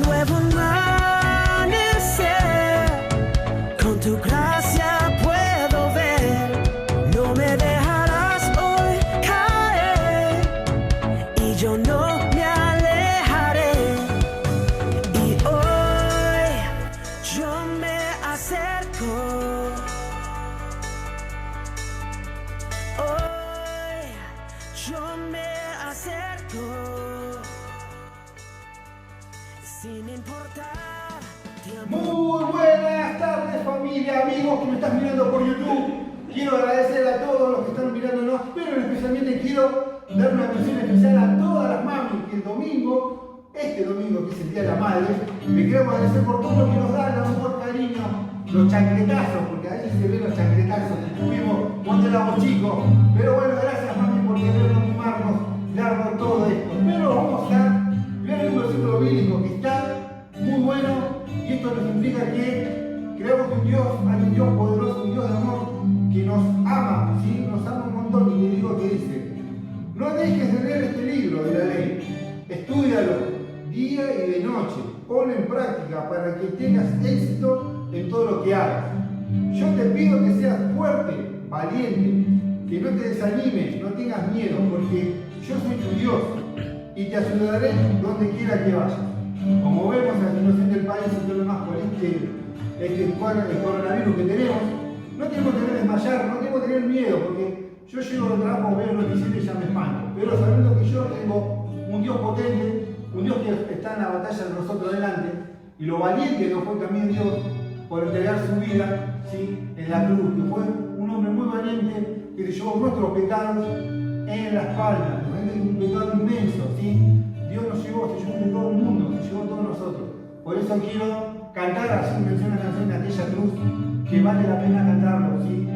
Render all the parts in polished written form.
nuevo amanecer, con tu gracia puedo ver, no me dejarás hoy caer, y yo no me alejaré, y hoy yo me acerco, hoy yo me acerco, sin importar tiempo. Muy buenas tardes, familia, amigos que me están mirando por YouTube. Quiero agradecer a todos los que están mirándonos, pero especialmente quiero dar una mención especial a todas las mamis que el domingo, este domingo que es el Día de la Madre, le queremos agradecer por todo lo que nos dan, amor, cariño, los chancletazos, porque ahí se ven los chancletazos que tuvimos cuando éramos chicos. Pero bueno, gracias mami por querernos, mimarnos, darnos todo esto. Pero vamos a ver un versículo bíblico que está muy bueno, y esto nos implica que creemos que hay un Dios poderoso, un Dios de amor que nos ama, ¿sí? Nos ama un montón. Y le digo que dice: no dejes de leer este libro de la ley, estúdialo día y de noche, ponlo en práctica para que tengas éxito en todo lo que hagas. Yo te pido que seas fuerte, valiente, que no te desanimes, no tengas miedo, porque yo soy tu Dios y te ayudaré donde quiera que vayas. Como vemos la situación del país y todo lo demás por el coronavirus que tenemos, no tenemos que desmayar, no tenemos que tener miedo, porque yo llego al trabajo, veo el noticiero y ya me espanto. Pero sabiendo que yo tengo un Dios potente, un Dios que está en la batalla de nosotros delante, y lo valiente que fue también Dios por entregar su vida, ¿sí?, en la cruz, que fue un hombre muy valiente que llevó nuestros pecados en la espalda, un pecado inmenso, ¿sí? Dios nos llevó, se llevó de todo el mundo, se llevó a todos nosotros. Por eso quiero cantar así una canción de aquella cruz, que vale la pena cantarlo, ¿sí?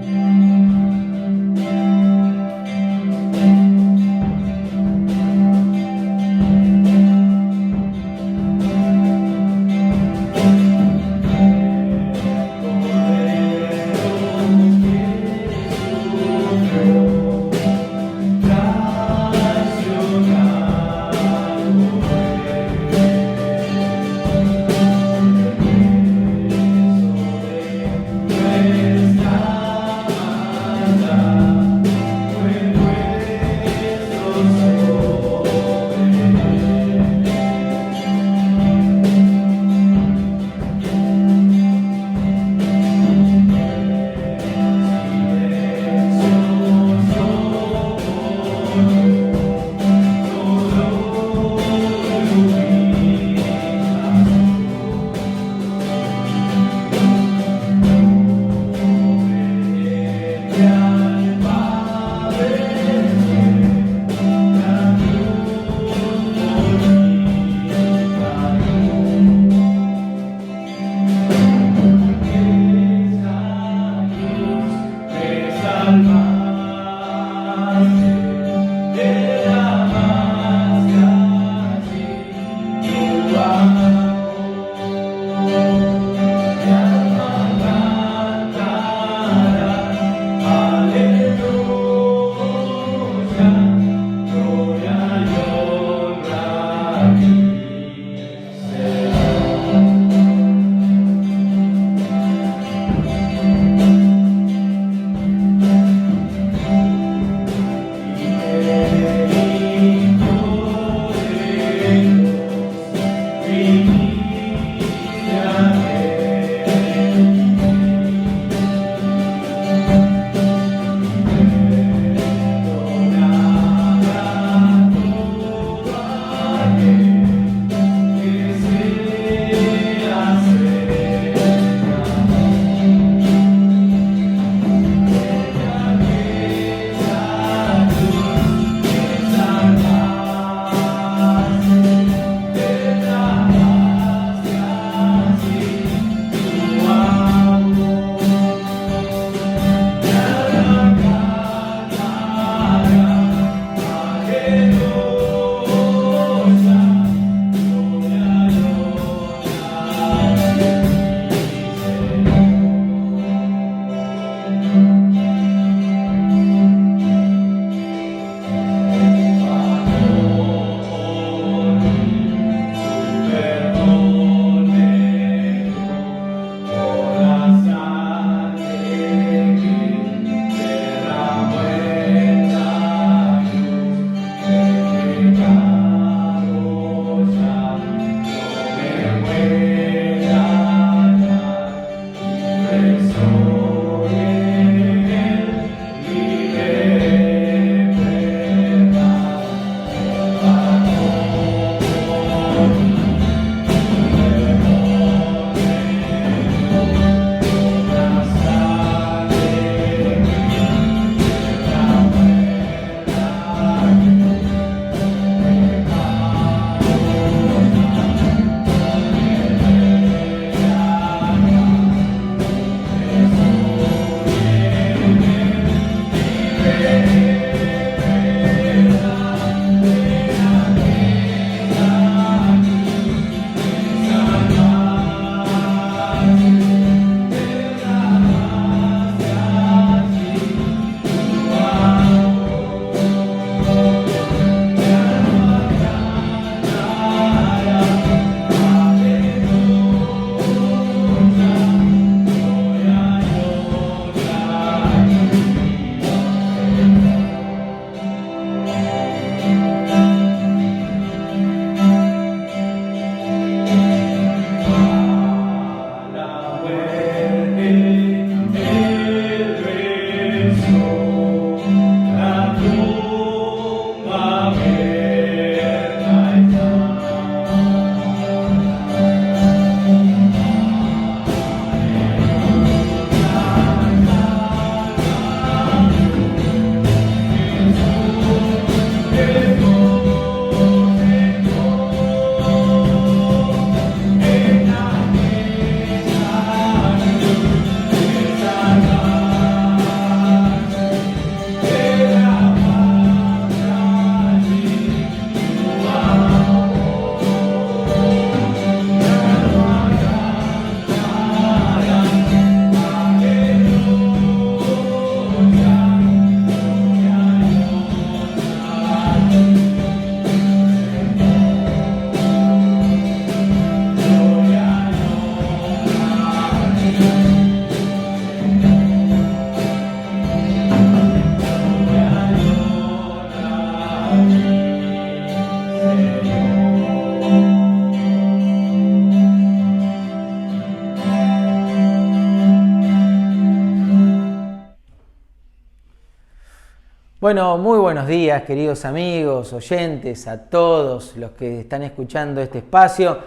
Bueno, muy buenos días, queridos amigos, oyentes, a todos los que están escuchando este espacio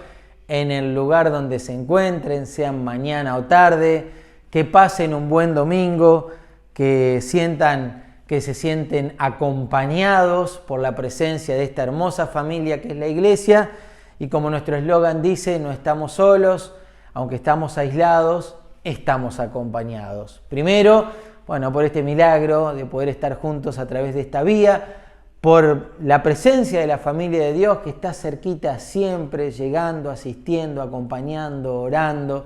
en el lugar donde se encuentren, sean mañana o tarde, que pasen un buen domingo, que se sienten acompañados por la presencia de esta hermosa familia que es la iglesia, y como nuestro eslogan dice, no estamos solos, aunque estamos aislados, estamos acompañados. Primero, por este milagro de poder estar juntos a través de esta vía, por la presencia de la familia de Dios que está cerquita siempre, llegando, asistiendo, acompañando, orando.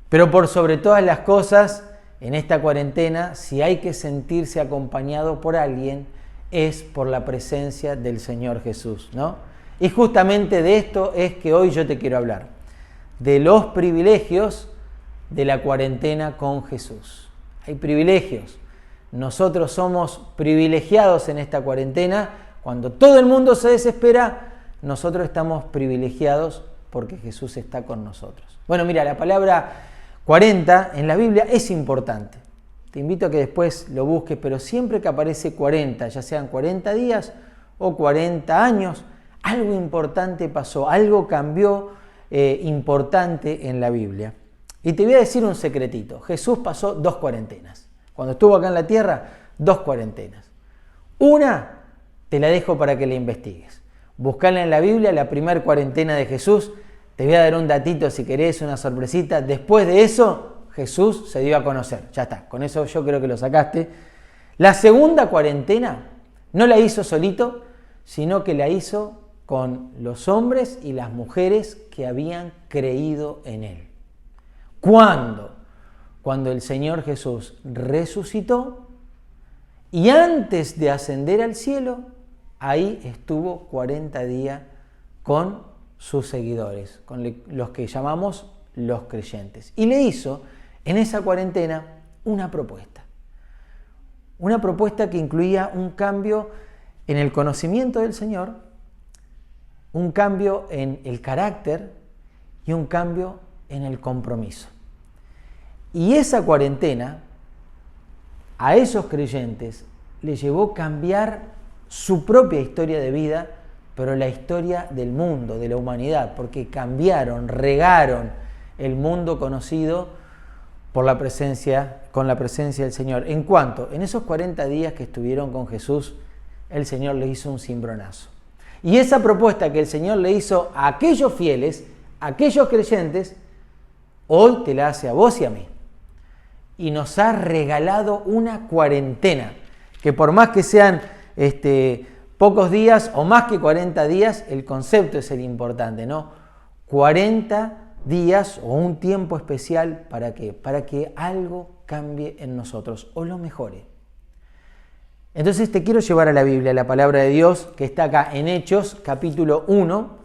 Pero por sobre todas las cosas, en esta cuarentena, si hay que sentirse acompañado por alguien, es por la presencia del Señor Jesús, ¿no? Y justamente de esto es que hoy yo te quiero hablar, de los privilegios de la cuarentena con Jesús. Hay privilegios. Nosotros somos privilegiados en esta cuarentena. Cuando todo el mundo se desespera, nosotros estamos privilegiados porque Jesús está con nosotros. Bueno, mira, la palabra 40 en la Biblia es importante. Te invito a que después lo busques, pero siempre que aparece 40, ya sean 40 días o 40 años, algo importante pasó, algo cambió importante en la Biblia. Y te voy a decir un secretito. Jesús pasó 2 cuarentenas. Cuando estuvo acá en la tierra, 2 cuarentenas. Una te la dejo para que la investigues. Buscala en la Biblia, la primera cuarentena de Jesús. Te voy a dar un datito si querés, una sorpresita. Después de eso, Jesús se dio a conocer. Ya está, con eso yo creo que lo sacaste. La segunda cuarentena no la hizo solito, sino que la hizo con los hombres y las mujeres que habían creído en Él. ¿Cuándo? Cuando el Señor Jesús resucitó y antes de ascender al cielo, ahí estuvo 40 días con sus seguidores, con los que llamamos los creyentes. Y le hizo en esa cuarentena una propuesta que incluía un cambio en el conocimiento del Señor, un cambio en el carácter y un cambio en el compromiso. Y esa cuarentena a esos creyentes les llevó a cambiar su propia historia de vida, pero la historia del mundo, de la humanidad, porque cambiaron, regaron el mundo conocido con la presencia del Señor. ¿En cuánto? En esos 40 días que estuvieron con Jesús, el Señor les hizo un cimbronazo. Y esa propuesta que el Señor le hizo a aquellos fieles, a aquellos creyentes, hoy te la hace a vos y a mí. Y nos ha regalado una cuarentena, que por más que sean pocos días o más que 40 días, el concepto es el importante, ¿no? 40 días o un tiempo especial, ¿para qué? Para que algo cambie en nosotros o lo mejore. Entonces te quiero llevar a la Biblia, a la palabra de Dios, que está acá en Hechos, capítulo 1,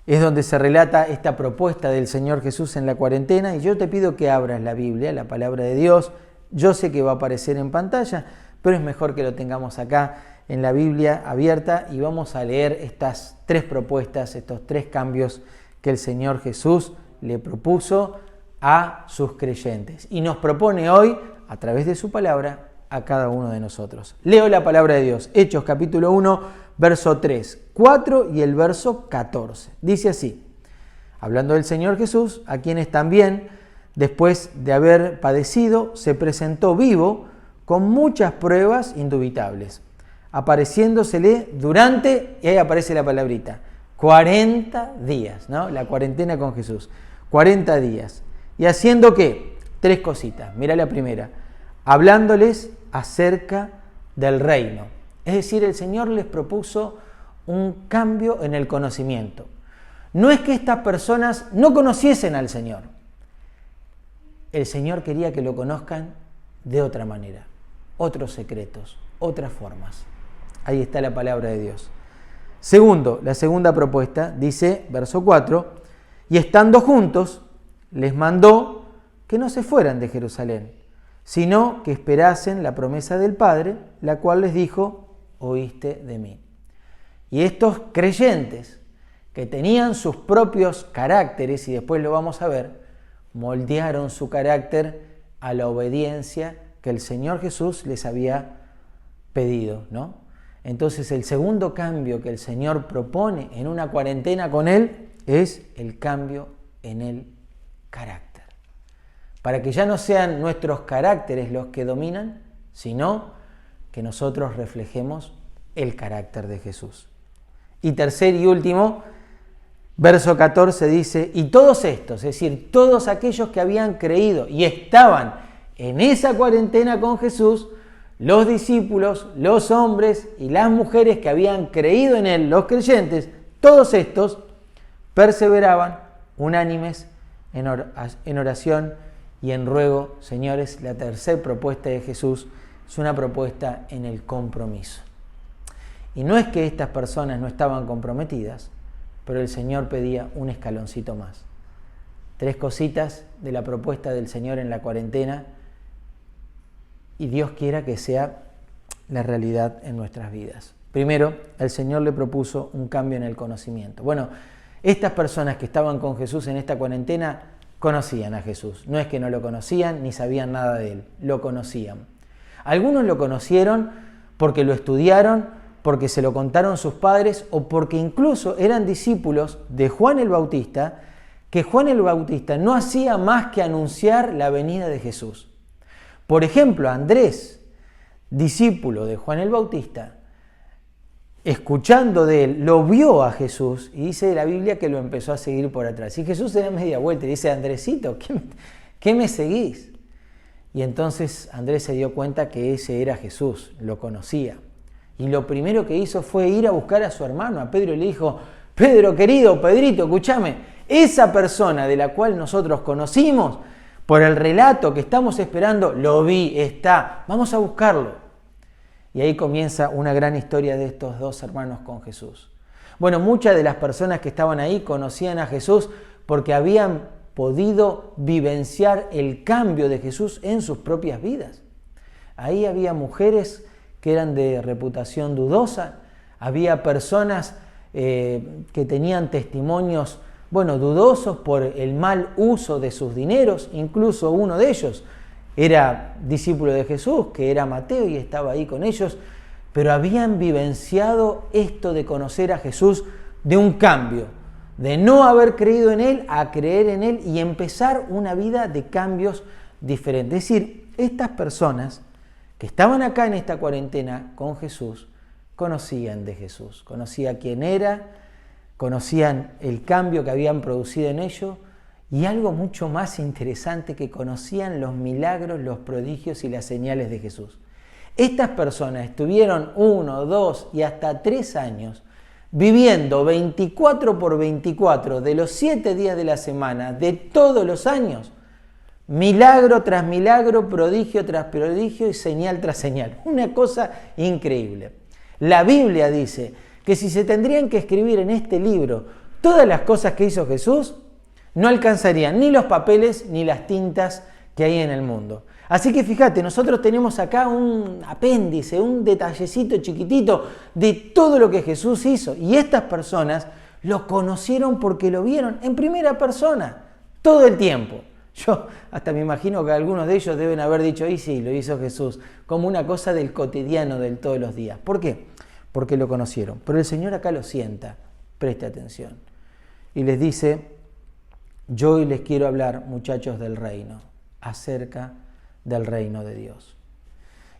es donde se relata esta propuesta del Señor Jesús en la cuarentena, y yo te pido que abras la Biblia, la palabra de Dios. Yo sé que va a aparecer en pantalla, pero es mejor que lo tengamos acá en la Biblia abierta y vamos a leer estas 3 propuestas, estos 3 cambios que el Señor Jesús le propuso a sus creyentes y nos propone hoy, a través de su palabra, a cada uno de nosotros. Leo la palabra de Dios, Hechos capítulo 1, verso 3, 4 y el verso 14. Dice así, hablando del Señor Jesús, a quienes también, después de haber padecido, se presentó vivo con muchas pruebas indubitables, apareciéndosele durante, y ahí aparece la palabrita, 40 días, ¿no? La cuarentena con Jesús, 40 días. ¿Y haciendo qué? 3 cositas. Mirá la primera, hablándoles acerca del reino. Es decir, el Señor les propuso un cambio en el conocimiento. No es que estas personas no conociesen al Señor. El Señor quería que lo conozcan de otra manera, otros secretos, otras formas. Ahí está la palabra de Dios. Segundo, la segunda propuesta, dice, verso 4, y estando juntos, les mandó que no se fueran de Jerusalén, sino que esperasen la promesa del Padre, la cual les dijo, oíste de mí. Y estos creyentes, que tenían sus propios caracteres, y después lo vamos a ver, moldearon su carácter a la obediencia que el Señor Jesús les había pedido, ¿no? Entonces el segundo cambio que el Señor propone en una cuarentena con Él es el cambio en el carácter. Para que ya no sean nuestros caracteres los que dominan, sino que nosotros reflejemos el carácter de Jesús. Y tercer y último, verso 14 dice, y todos estos, es decir, todos aquellos que habían creído y estaban en esa cuarentena con Jesús, los discípulos, los hombres y las mujeres que habían creído en Él, los creyentes, todos estos perseveraban unánimes en oración y en ruego. Señores, la tercera propuesta de Jesús es una propuesta en el compromiso. Y no es que estas personas no estaban comprometidas, pero el Señor pedía un escaloncito más. 3 cositas de la propuesta del Señor en la cuarentena, y Dios quiera que sea la realidad en nuestras vidas. Primero, el Señor le propuso un cambio en el conocimiento. Bueno, estas personas que estaban con Jesús en esta cuarentena conocían a Jesús. No es que no lo conocían ni sabían nada de Él, lo conocían. Algunos lo conocieron porque lo estudiaron, porque se lo contaron sus padres o porque incluso eran discípulos de Juan el Bautista, que Juan el Bautista no hacía más que anunciar la venida de Jesús. Por ejemplo, Andrés, discípulo de Juan el Bautista, escuchando de él, lo vio a Jesús y dice la Biblia que lo empezó a seguir por atrás. Y Jesús se da media vuelta y dice, Andresito, ¿qué me seguís? Y entonces Andrés se dio cuenta que ese era Jesús, lo conocía. Y lo primero que hizo fue ir a buscar a su hermano, a Pedro, y le dijo, Pedro, querido, Pedrito, escúchame, esa persona de la cual nosotros conocimos, por el relato que estamos esperando, lo vi, está, vamos a buscarlo. Y ahí comienza una gran historia de estos 2 hermanos con Jesús. Bueno, muchas de las personas que estaban ahí conocían a Jesús porque habían podido vivenciar el cambio de Jesús en sus propias vidas. Ahí había mujeres que eran de reputación dudosa, había personas que tenían testimonios dudosos por el mal uso de sus dineros. Incluso uno de ellos era discípulo de Jesús, que era Mateo, y estaba ahí con ellos, pero habían vivenciado esto de conocer a Jesús, de un cambio, de no haber creído en Él a creer en Él y empezar una vida de cambios diferentes. Es decir, estas personas que estaban acá en esta cuarentena con Jesús, conocían de Jesús, conocían quién era, conocían el cambio que habían producido en ellos y algo mucho más interesante, que conocían los milagros, los prodigios y las señales de Jesús. Estas personas estuvieron 1, 2 y hasta 3 años viviendo 24 por 24 de los 7 días de la semana, de todos los años, milagro tras milagro, prodigio tras prodigio y señal tras señal. Una cosa increíble. La Biblia dice que si se tendrían que escribir en este libro todas las cosas que hizo Jesús, no alcanzarían ni los papeles ni las tintas que hay en el mundo. Así que fíjate, nosotros tenemos acá un apéndice, un detallecito chiquitito de todo lo que Jesús hizo. Y estas personas lo conocieron porque lo vieron en primera persona, todo el tiempo. Yo hasta me imagino que algunos de ellos deben haber dicho, y sí, lo hizo Jesús, como una cosa del cotidiano, del todos los días. ¿Por qué? Porque lo conocieron. Pero el Señor acá lo sienta, preste atención. Y les dice, yo hoy les quiero hablar, muchachos del reino, acerca del reino de Dios.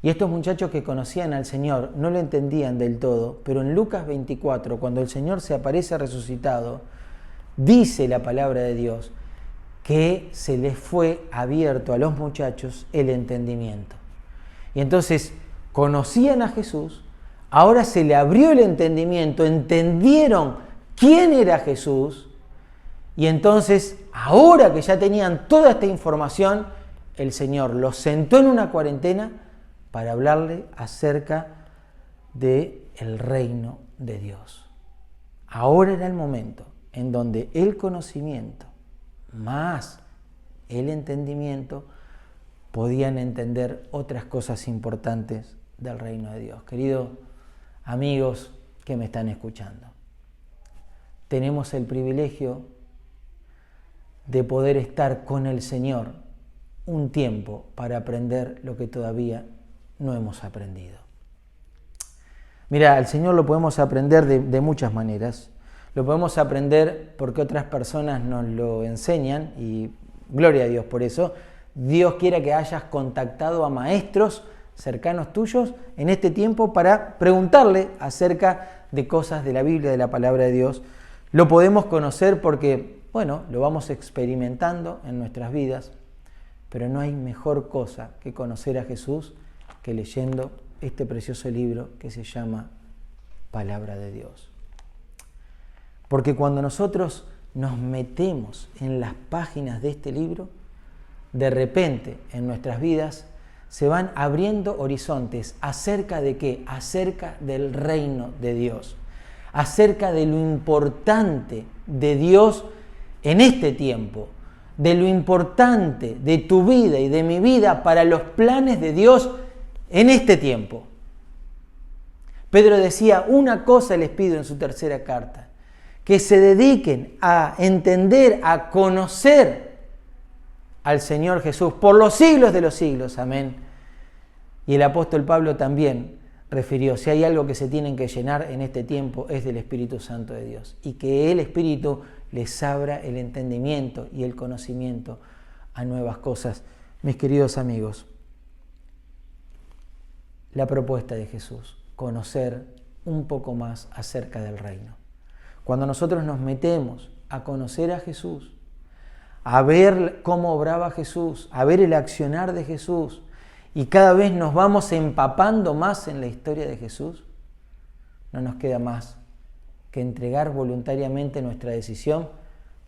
Y estos muchachos que conocían al Señor no lo entendían del todo, pero en Lucas 24, cuando el Señor se aparece resucitado, dice la palabra de Dios que se les fue abierto a los muchachos el entendimiento. Y entonces conocían a Jesús, ahora se le abrió el entendimiento, entendieron quién era Jesús, y entonces, ahora que ya tenían toda esta información, el Señor los sentó en una cuarentena para hablarle acerca del reino de Dios. Ahora era el momento en donde el conocimiento más el entendimiento podían entender otras cosas importantes del reino de Dios. Queridos amigos que me están escuchando, tenemos el privilegio de poder estar con el Señor un tiempo para aprender lo que todavía no hemos aprendido. Mira, al Señor lo podemos aprender de muchas maneras. Lo podemos aprender porque otras personas nos lo enseñan y gloria a Dios por eso. Dios quiere que hayas contactado a maestros cercanos tuyos en este tiempo para preguntarle acerca de cosas de la Biblia, de la palabra de Dios. Lo podemos conocer porque, bueno, lo vamos experimentando en nuestras vidas, pero no hay mejor cosa que conocer a Jesús que leyendo este precioso libro que se llama Palabra de Dios. Porque cuando nosotros nos metemos en las páginas de este libro, de repente en nuestras vidas se van abriendo horizontes. ¿Acerca de qué? Acerca del reino de Dios. Acerca de lo importante de Dios en este tiempo. De lo importante de tu vida y de mi vida para los planes de Dios en este tiempo. Pedro decía, una cosa les pido en su tercera carta, que se dediquen a entender, a conocer al Señor Jesús por los siglos de los siglos. Amén. Y el apóstol Pablo también refirió, si hay algo que se tienen que llenar en este tiempo es del Espíritu Santo de Dios. Y que el Espíritu les abra el entendimiento y el conocimiento a nuevas cosas. Mis queridos amigos, la propuesta de Jesús, conocer un poco más acerca del reino. Cuando nosotros nos metemos a conocer a Jesús, a ver cómo obraba Jesús, a ver el accionar de Jesús, y cada vez nos vamos empapando más en la historia de Jesús, no nos queda más que entregar voluntariamente nuestra decisión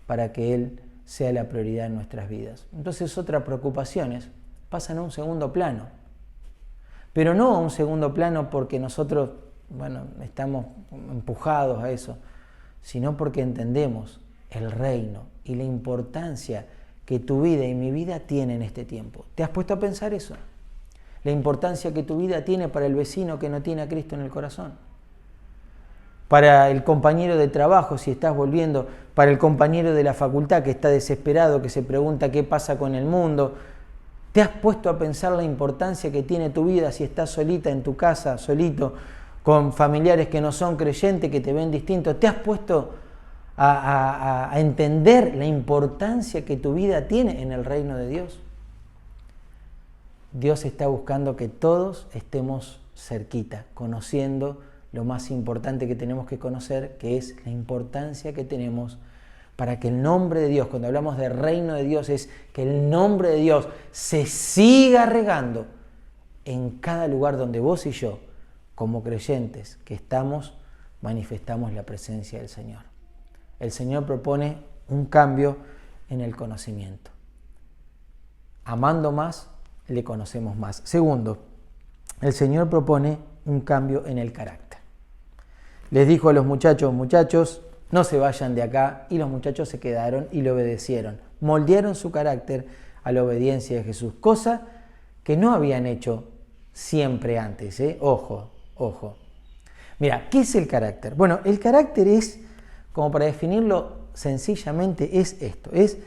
para que Él sea la prioridad en nuestras vidas. Entonces otras preocupaciones pasan a un segundo plano, pero no a un segundo plano porque nosotros, estamos empujados a eso, sino porque entendemos el reino y la importancia que tu vida y mi vida tienen en este tiempo. ¿Te has puesto a pensar eso? La importancia que tu vida tiene para el vecino que no tiene a Cristo en el corazón. Para el compañero de trabajo, si estás volviendo, para el compañero de la facultad que está desesperado, que se pregunta qué pasa con el mundo. ¿Te has puesto a pensar la importancia que tiene tu vida si estás solita en tu casa, solito, con familiares que no son creyentes, que te ven distinto? ¿Te has puesto a entender la importancia que tu vida tiene en el reino de Dios? Dios está buscando que todos estemos cerquita, conociendo lo más importante que tenemos que conocer, que es la importancia que tenemos para que el nombre de Dios, cuando hablamos del reino de Dios, es que el nombre de Dios se siga regando en cada lugar donde vos y yo, como creyentes que estamos, manifestamos la presencia del Señor. El Señor propone un cambio en el conocimiento. Amando más, le conocemos más. Segundo, el Señor propone un cambio en el carácter. Les dijo a los muchachos, no se vayan de acá, y los muchachos se quedaron y le obedecieron. Moldearon su carácter a la obediencia de Jesús, cosa que no habían hecho siempre antes. Ojo. Mira, ¿qué es el carácter? Bueno, el carácter es, como para definirlo sencillamente, es esto, es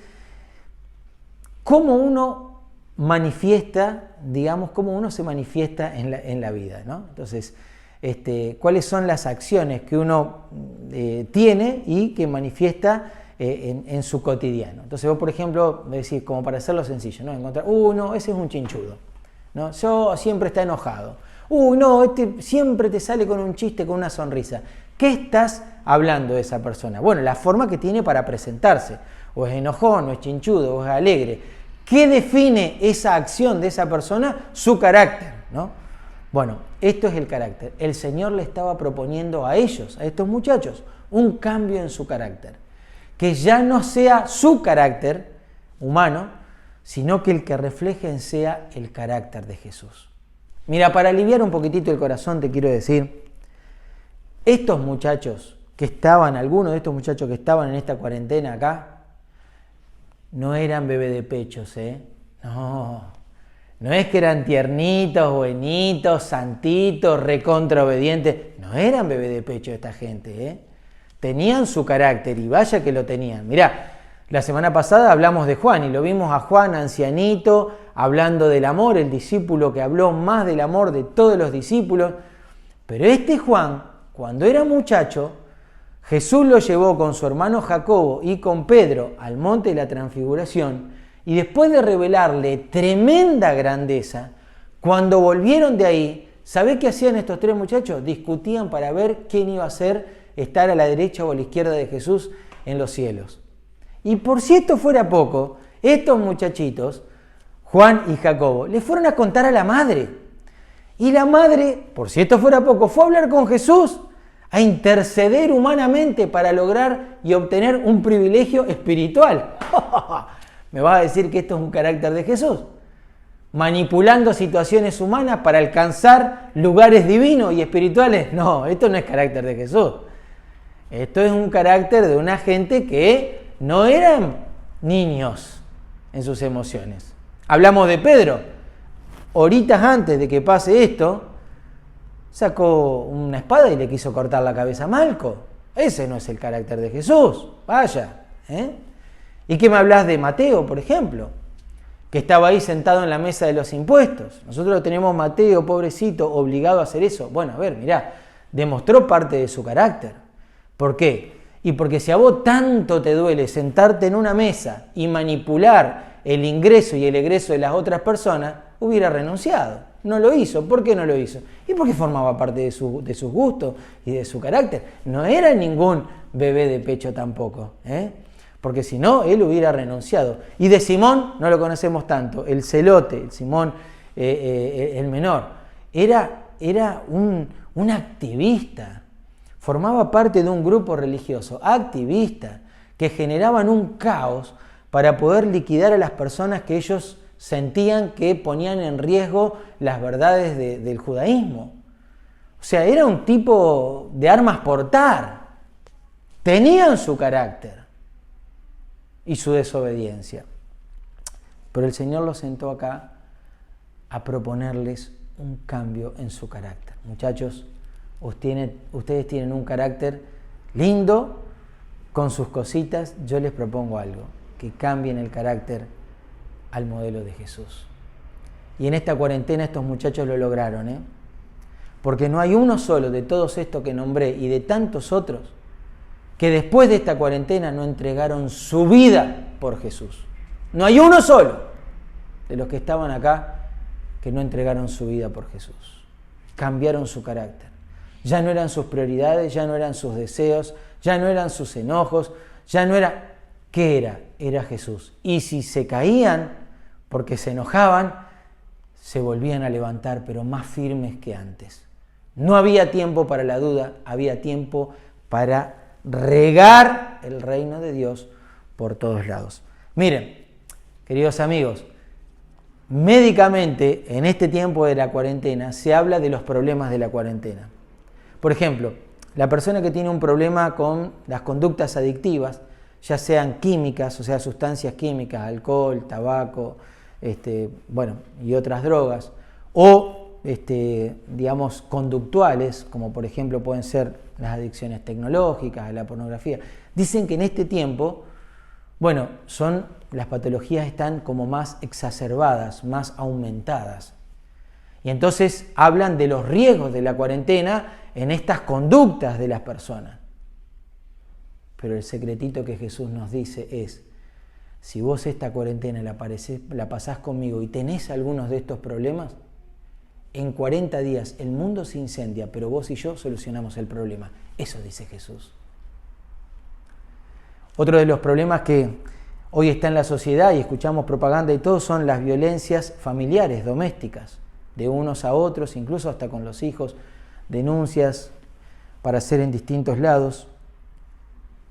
cómo uno manifiesta, cómo uno se manifiesta en la vida, ¿no? Entonces, cuáles son las acciones que uno tiene y que manifiesta en su cotidiano. Entonces vos, por ejemplo, decís, como para hacerlo sencillo, ¿no? Encontrar, no, ese es un chinchudo, ¿no? Yo siempre está enojado. No, siempre te sale con un chiste, con una sonrisa. ¿Qué estás hablando de esa persona? Bueno, la forma que tiene para presentarse. O es enojón, o es chinchudo, o es alegre. ¿Qué define esa acción de esa persona? Su carácter, ¿no? Bueno, esto es el carácter. El Señor le estaba proponiendo a ellos, a estos muchachos, un cambio en su carácter. Que ya no sea su carácter humano, sino que el que reflejen sea el carácter de Jesús. Mira, para aliviar un poquitito el corazón te quiero decir, estos muchachos que estaban, algunos de estos muchachos que estaban en esta cuarentena acá, no eran bebé de pechos, No es que eran tiernitos, buenitos, santitos, recontra obedientes. No eran bebé de pecho esta gente, Tenían su carácter y vaya que lo tenían. Mirá, la semana pasada hablamos de Juan y lo vimos a Juan, ancianito, hablando del amor, el discípulo que habló más del amor de todos los discípulos. Pero este Juan, cuando era muchacho, Jesús lo llevó con su hermano Jacobo y con Pedro al monte de la Transfiguración, y después de revelarle tremenda grandeza, cuando volvieron de ahí, ¿sabés qué hacían estos tres muchachos? Discutían para ver quién iba a estar a la derecha o a la izquierda de Jesús en los cielos. Y por si esto fuera poco, estos muchachitos, Juan y Jacobo, le fueron a contar a la madre. Y la madre, por si esto fuera poco, fue a hablar con Jesús, a interceder humanamente para lograr y obtener un privilegio espiritual. ¿Me vas a decir que esto es un carácter de Jesús? Manipulando situaciones humanas para alcanzar lugares divinos y espirituales. No, esto no es carácter de Jesús. Esto es un carácter de una gente que no eran niños en sus emociones. Hablamos de Pedro. Horitas antes de que pase esto, sacó una espada y le quiso cortar la cabeza a Malco. Ese no es el carácter de Jesús. Vaya. ¿Y qué me hablas de Mateo, por ejemplo? Que estaba ahí sentado en la mesa de los impuestos. Nosotros lo tenemos Mateo, pobrecito, obligado a hacer eso. Bueno, a ver, mirá, demostró parte de su carácter. ¿Por qué? Y porque si a vos tanto te duele sentarte en una mesa y manipular el ingreso y el egreso de las otras personas, hubiera renunciado. No lo hizo. ¿Por qué no lo hizo? Y porque formaba parte de sus gustos y de su carácter. No era ningún bebé de pecho tampoco, porque si no, él hubiera renunciado. Y de Simón, no lo conocemos tanto, el celote, el Simón el menor, era un activista. Formaba parte de un grupo religioso, activista, que generaban un caos para poder liquidar a las personas que ellos sentían que ponían en riesgo las verdades del judaísmo. O sea, era un tipo de armas portar. Tenían su carácter y su desobediencia. Pero el Señor los sentó acá a proponerles un cambio en su carácter. Muchachos, ustedes tienen un carácter lindo, con sus cositas. Yo les propongo algo, que cambien el carácter al modelo de Jesús. Y en esta cuarentena estos muchachos lo lograron, porque no hay uno solo de todos estos que nombré y de tantos otros que después de esta cuarentena no entregaron su vida por Jesús. No hay uno solo de los que estaban acá que no entregaron su vida por Jesús. Cambiaron su carácter. Ya no eran sus prioridades, ya no eran sus deseos, ya no eran sus enojos, ya no era... ¿Qué era? Era Jesús. Y si se caían porque se enojaban, se volvían a levantar, pero más firmes que antes. No había tiempo para la duda, había tiempo para regar el reino de Dios por todos lados. Miren, queridos amigos, médicamente en este tiempo de la cuarentena se habla de los problemas de la cuarentena. Por ejemplo, la persona que tiene un problema con las conductas adictivas, ya sean químicas, o sea, sustancias químicas, alcohol, tabaco, y otras drogas, o digamos conductuales, como por ejemplo pueden ser las adicciones tecnológicas, a la pornografía. Dicen que en este tiempo, las patologías están como más exacerbadas, más aumentadas. Y entonces hablan de los riesgos de la cuarentena en estas conductas de las personas. Pero el secretito que Jesús nos dice es: si vos esta cuarentena la pasás conmigo y tenés algunos de estos problemas, en 40 días el mundo se incendia, pero vos y yo solucionamos el problema. Eso dice Jesús. Otro de los problemas que hoy está en la sociedad, y escuchamos propaganda y todo, son las violencias familiares, domésticas, de unos a otros, incluso hasta con los hijos, denuncias para hacer en distintos lados.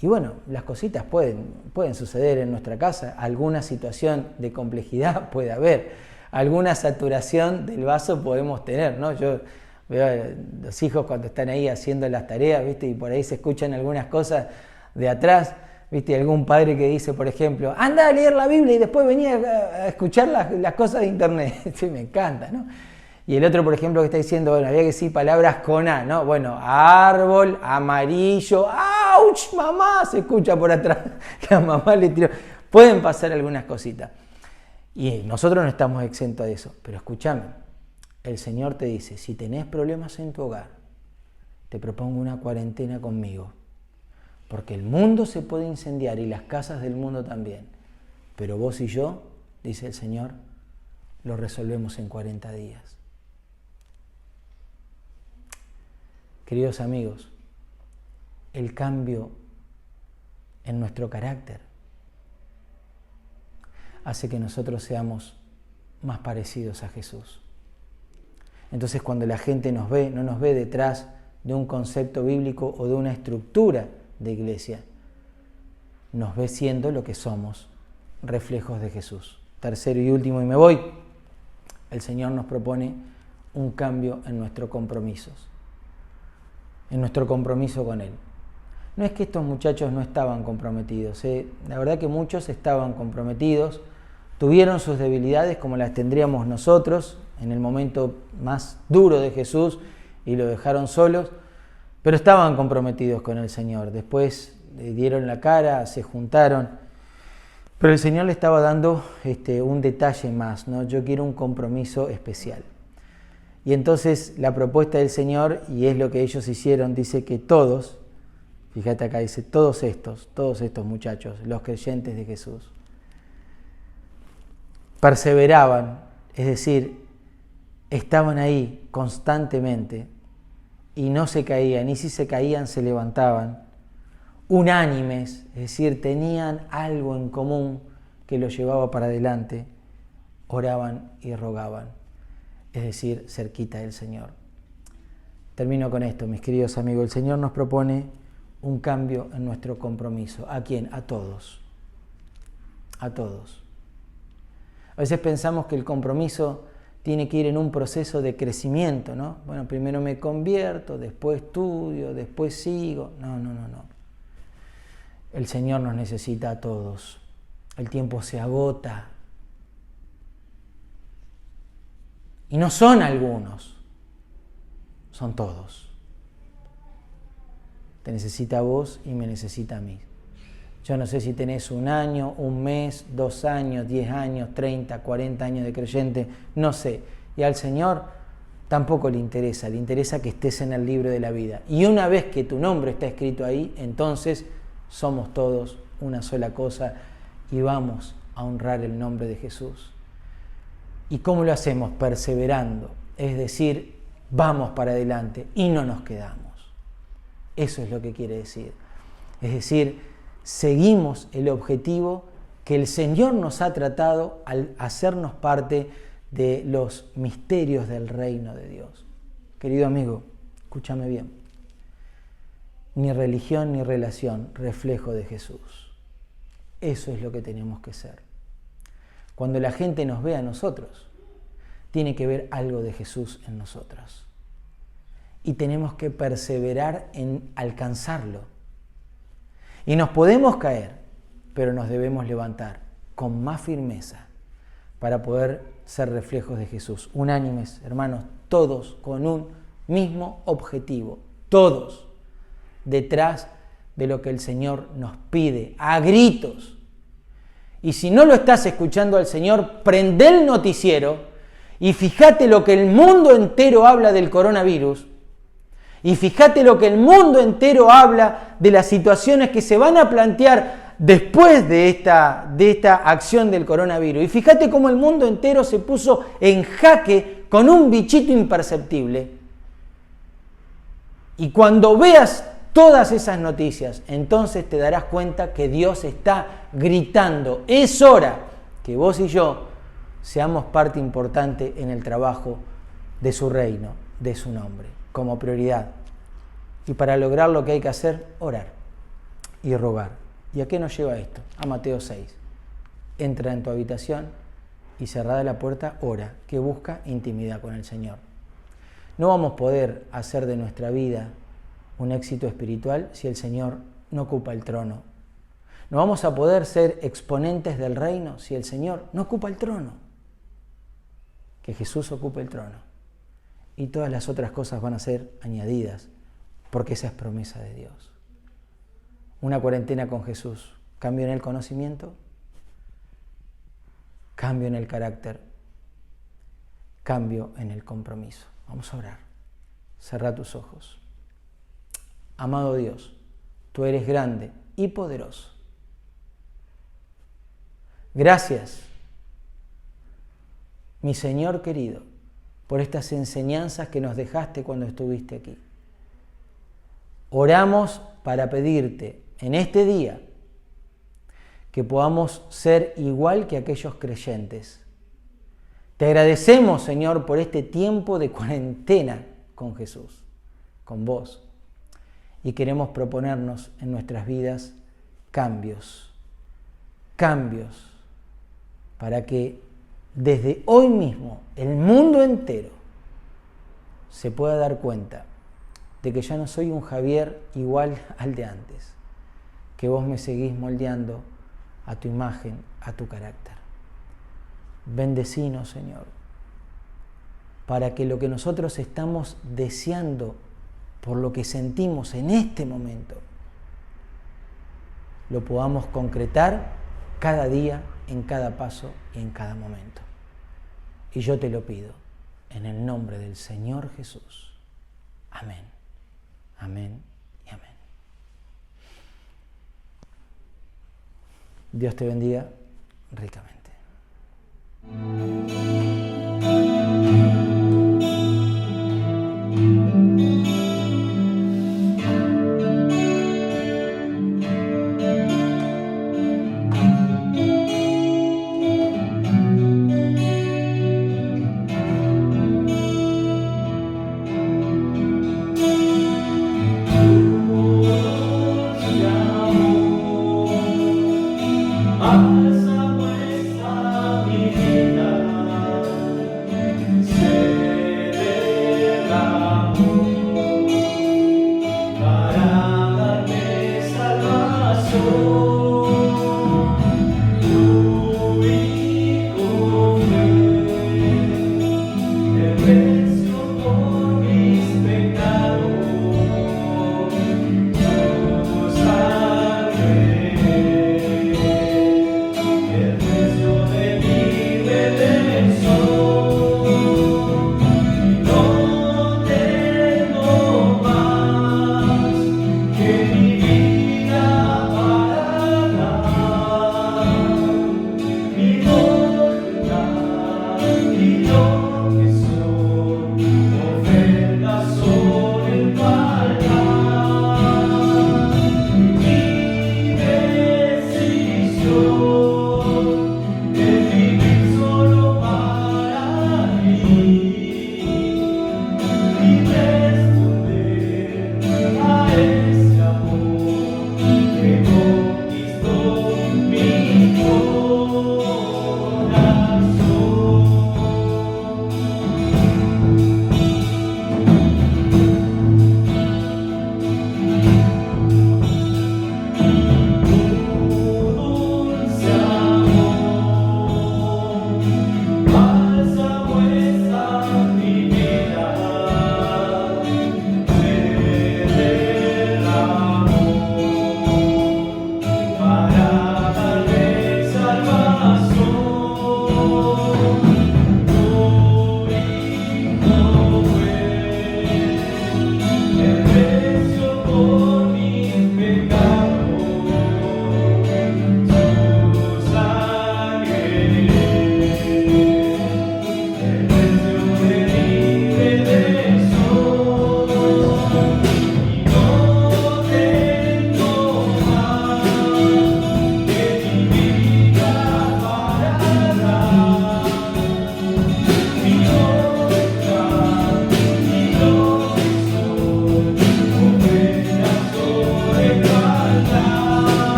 Y las cositas pueden suceder en nuestra casa, alguna situación de complejidad puede haber, alguna saturación del vaso podemos tener, ¿no? Yo veo a los hijos cuando están ahí haciendo las tareas, ¿viste? Y por ahí se escuchan algunas cosas de atrás, ¿viste? Algún padre que dice, por ejemplo, anda a leer la Biblia y después venía a escuchar las cosas de internet. Sí, me encanta, ¿no? Y el otro, por ejemplo, que está diciendo, había que decir palabras con A, ¿no? Árbol, amarillo, ¡auch! Mamá, se escucha por atrás. La mamá le tiró. Pueden pasar algunas cositas. Y nosotros no estamos exentos de eso. Pero escúchame, el Señor te dice, si tenés problemas en tu hogar, te propongo una cuarentena conmigo, porque el mundo se puede incendiar y las casas del mundo también, pero vos y yo, dice el Señor, lo resolvemos en 40 días. Queridos amigos, el cambio en nuestro carácter hace que nosotros seamos más parecidos a Jesús. Entonces, cuando la gente nos ve, no nos ve detrás de un concepto bíblico o de una estructura de iglesia, nos ve siendo lo que somos, reflejos de Jesús. Tercero y último, y me voy, el Señor nos propone un cambio en nuestros compromisos, en nuestro compromiso con Él. No es que estos muchachos no estaban comprometidos, la verdad que muchos estaban comprometidos, tuvieron sus debilidades como las tendríamos nosotros en el momento más duro de Jesús y lo dejaron solos, pero estaban comprometidos con el Señor. Después le dieron la cara, se juntaron, pero el Señor le estaba dando un detalle más, ¿no? Yo quiero un compromiso especial. Y entonces la propuesta del Señor, y es lo que ellos hicieron, dice que todos, fíjate acá, dice todos estos muchachos, los creyentes de Jesús, perseveraban, es decir, estaban ahí constantemente y no se caían, y si se caían se levantaban, unánimes, es decir, tenían algo en común que los llevaba para adelante, oraban y rogaban, es decir, cerquita del Señor. Termino con esto, mis queridos amigos. El Señor nos propone un cambio en nuestro compromiso. ¿A quién? A todos. A todos. A veces pensamos que el compromiso tiene que ir en un proceso de crecimiento, ¿no? Bueno, primero me convierto, después estudio, después sigo. No. El Señor nos necesita a todos. El tiempo se agota. Y no son algunos, son todos. Te necesita a vos y me necesita a mí. Yo no sé si tenés 1 año, 1 mes, 2 años, 10 años, 30, 40 años de creyente, no sé. Y al Señor tampoco le interesa que estés en el libro de la vida. Y una vez que tu nombre está escrito ahí, entonces somos todos una sola cosa y vamos a honrar el nombre de Jesús. ¿Y cómo lo hacemos? Perseverando, es decir, vamos para adelante y no nos quedamos. Eso es lo que quiere decir. Es decir, seguimos el objetivo que el Señor nos ha tratado al hacernos parte de los misterios del reino de Dios. Querido amigo, escúchame bien. Ni religión ni relación, reflejo de Jesús. Eso es lo que tenemos que ser. Cuando la gente nos ve a nosotros, tiene que ver algo de Jesús en nosotros. Y tenemos que perseverar en alcanzarlo. Y nos podemos caer, pero nos debemos levantar con más firmeza para poder ser reflejos de Jesús. Unánimes, hermanos, todos con un mismo objetivo. Todos detrás de lo que el Señor nos pide, a gritos. Y si no lo estás escuchando al Señor, prende el noticiero y fíjate lo que el mundo entero habla del coronavirus. Y fíjate lo que el mundo entero habla de las situaciones que se van a plantear después de esta acción del coronavirus. Y fíjate cómo el mundo entero se puso en jaque con un bichito imperceptible. Y cuando veas todas esas noticias, entonces te darás cuenta que Dios está gritando. Es hora que vos y yo seamos parte importante en el trabajo de su reino, de su nombre, como prioridad. Y para lograr lo que hay que hacer, orar y rogar. ¿Y a qué nos lleva esto? A Mateo 6. Entra en tu habitación y cerrada la puerta, ora, que busca intimidad con el Señor. No vamos a poder hacer de nuestra vida un éxito espiritual si el Señor no ocupa el trono. No vamos a poder ser exponentes del reino si el Señor no ocupa el trono. Que Jesús ocupe el trono. Y todas las otras cosas van a ser añadidas, porque esa es promesa de Dios. Una cuarentena con Jesús. Cambio en el conocimiento, cambio en el carácter, cambio en el compromiso. Vamos a orar. Cerrá tus ojos. Amado Dios, tú eres grande y poderoso. Gracias, mi Señor querido, por estas enseñanzas que nos dejaste cuando estuviste aquí. Oramos para pedirte en este día que podamos ser igual que aquellos creyentes. Te agradecemos, Señor, por este tiempo de cuarentena con Jesús, con vos. Y queremos proponernos en nuestras vidas cambios para que desde hoy mismo el mundo entero se pueda dar cuenta de que ya no soy un Javier igual al de antes, que vos me seguís moldeando a tu imagen, a tu carácter. Bendecinos, Señor, para que lo que nosotros estamos deseando, por lo que sentimos en este momento, lo podamos concretar cada día, en cada paso y en cada momento. Y yo te lo pido, en el nombre del Señor Jesús. Amén. Amén y amén. Dios te bendiga ricamente.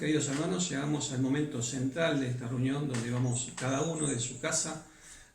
Queridos hermanos, llegamos al momento central de esta reunión donde vamos cada uno de su casa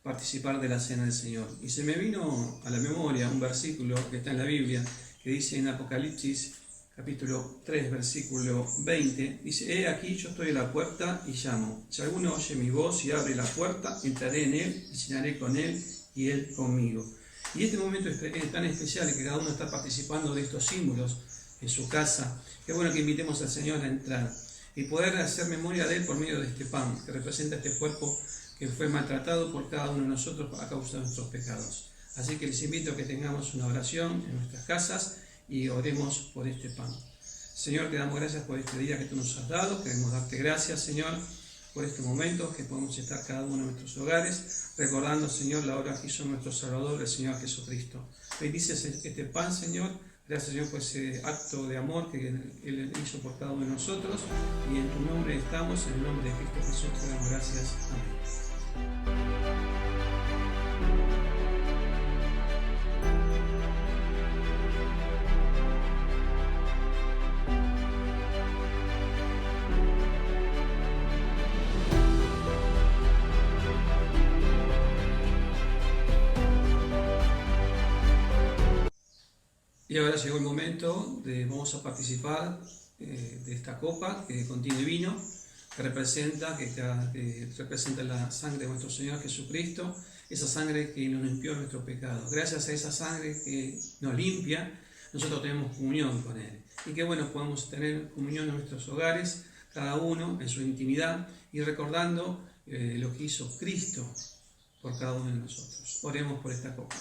participar de la cena del Señor. Y se me vino a la memoria un versículo que está en la Biblia, que dice en Apocalipsis capítulo 3, versículo 20, dice: He aquí, yo estoy a la puerta y llamo. Si alguno oye mi voz y abre la puerta, entraré en él y cenaré con él y él conmigo. Y este momento es tan especial en que cada uno está participando de estos símbolos en su casa. Qué bueno que invitemos al Señor a entrar y poder hacer memoria de Él por medio de este pan, que representa este cuerpo que fue maltratado por cada uno de nosotros a causa de nuestros pecados. Así que les invito a que tengamos una oración en nuestras casas y oremos por este pan. Señor, te damos gracias por este día que tú nos has dado. Queremos darte gracias, Señor, por este momento que podemos estar cada uno en nuestros hogares, recordando, Señor, la obra que hizo nuestro Salvador, el Señor Jesucristo. Bendices este pan, Señor. Gracias, Señor, por ese acto de amor que Él hizo por cada uno de nosotros. Y en tu nombre estamos, en el nombre de Cristo Jesús, te damos gracias. Amén. Y ahora llegó el momento de vamos a participar de esta copa que contiene vino, que representa la sangre de nuestro Señor Jesucristo, esa sangre que nos limpió nuestros pecados. Gracias a esa sangre que nos limpia, nosotros tenemos comunión con Él. Y qué bueno, podemos tener comunión en nuestros hogares, cada uno en su intimidad, y recordando lo que hizo Cristo por cada uno de nosotros. Oremos por esta copa.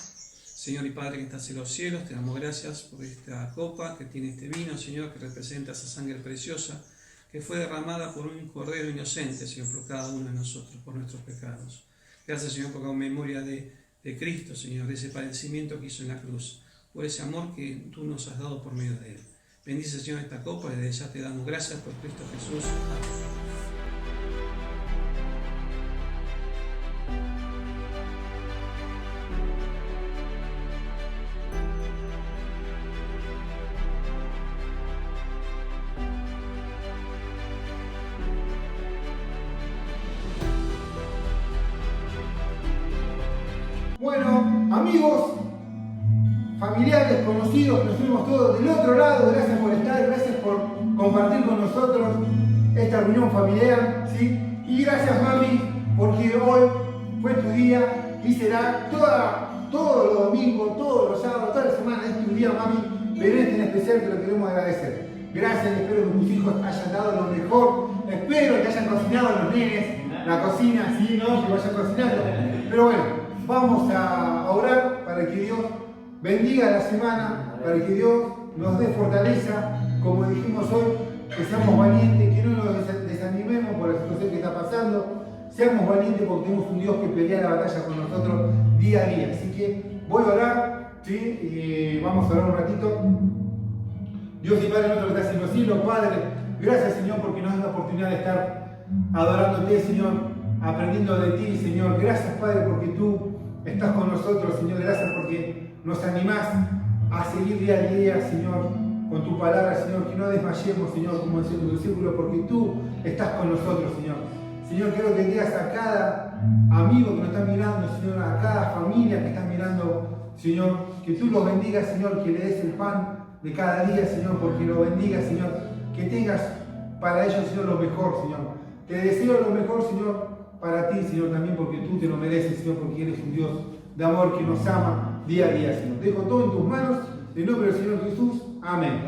Señor y Padre que estás en los cielos, te damos gracias por esta copa que tiene este vino, Señor, que representa esa sangre preciosa que fue derramada por un cordero inocente, Señor, por cada uno de nosotros, por nuestros pecados. Gracias, Señor, por la memoria de Cristo, Señor, de ese padecimiento que hizo en la cruz, por ese amor que tú nos has dado por medio de Él. Bendice, Señor, esta copa, desde ya te damos gracias por Cristo Jesús. Amén. Bueno, amigos, familiares, conocidos, nos fuimos todos del otro lado. Gracias por estar, gracias por compartir con nosotros esta reunión familiar, ¿sí? Y gracias, mami, porque hoy fue tu día y será todos los domingos, todos los sábados, toda la semana es tu día, mami, pero este en especial te lo queremos agradecer. Gracias, espero que tus hijos hayan dado lo mejor, espero que hayan cocinado a los nenes, la cocina, sí, no, que vayan cocinando, pero bueno. Vamos a orar para que Dios bendiga la semana, para que Dios nos dé fortaleza, como dijimos hoy, que seamos valientes, que no nos desanimemos por la situación que está pasando, seamos valientes porque tenemos un Dios que pelea la batalla con nosotros día a día. Así que voy a orar, ¿sí? Y vamos a orar un ratito. Dios y Padre nuestro que estás en los cielos, Padre, gracias, Señor, porque nos das la oportunidad de estar adorándote, Señor, aprendiendo de ti, Señor. Gracias, Padre, porque tú estás con nosotros, Señor. Gracias porque nos animás a seguir día a día, Señor, con tu palabra, Señor. Que no desmayemos, Señor, como decía tu discípulo, porque tú estás con nosotros, Señor. Señor, quiero que digas a cada amigo que nos está mirando, Señor, a cada familia que está mirando, Señor, que tú los bendigas, Señor, que le des el pan de cada día, Señor, porque lo bendigas, Señor. Que tengas para ellos, Señor, lo mejor, Señor. Te deseo lo mejor, Señor, para ti, Señor, también porque tú te lo mereces, Señor, porque eres un Dios de amor que nos ama día a día, Señor. Dejo todo en tus manos, en nombre del Señor Jesús. Amén.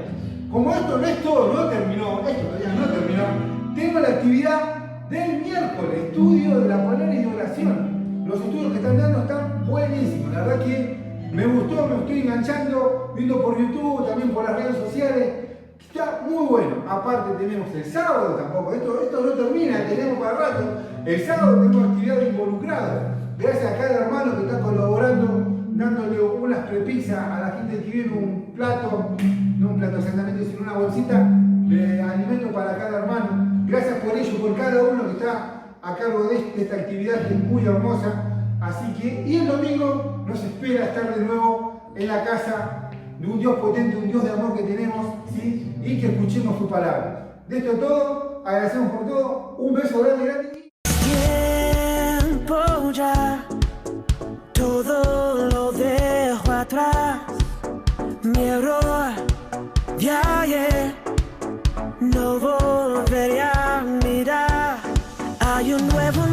Como esto no es todo, no terminó, esto todavía no terminó, tengo la actividad del miércoles, estudio de la palabra y de oración. Los estudios que están dando están buenísimos, la verdad que me gustó, me estoy enganchando, viendo por YouTube, también por las redes sociales. Está muy bueno. Aparte tenemos el sábado tampoco, esto no termina, tenemos para rato. El sábado tenemos actividades involucradas. Gracias a cada hermano que está colaborando, dándole unas prepizzas a la gente que viene un plato, no un plato exactamente, sino una bolsita de alimento para cada hermano. Gracias por ello, por cada uno que está a cargo de esta actividad que es muy hermosa. Así que, y el domingo nos espera estar de nuevo en la casa de un Dios potente, un Dios de amor que tenemos, ¿sí? Y que escuchemos su palabra. De esto todo, agradecemos por todo, un beso grande, grande. Tiempo ya atrás, mi error de ayer, no volveré a mirar. Hay un nuevo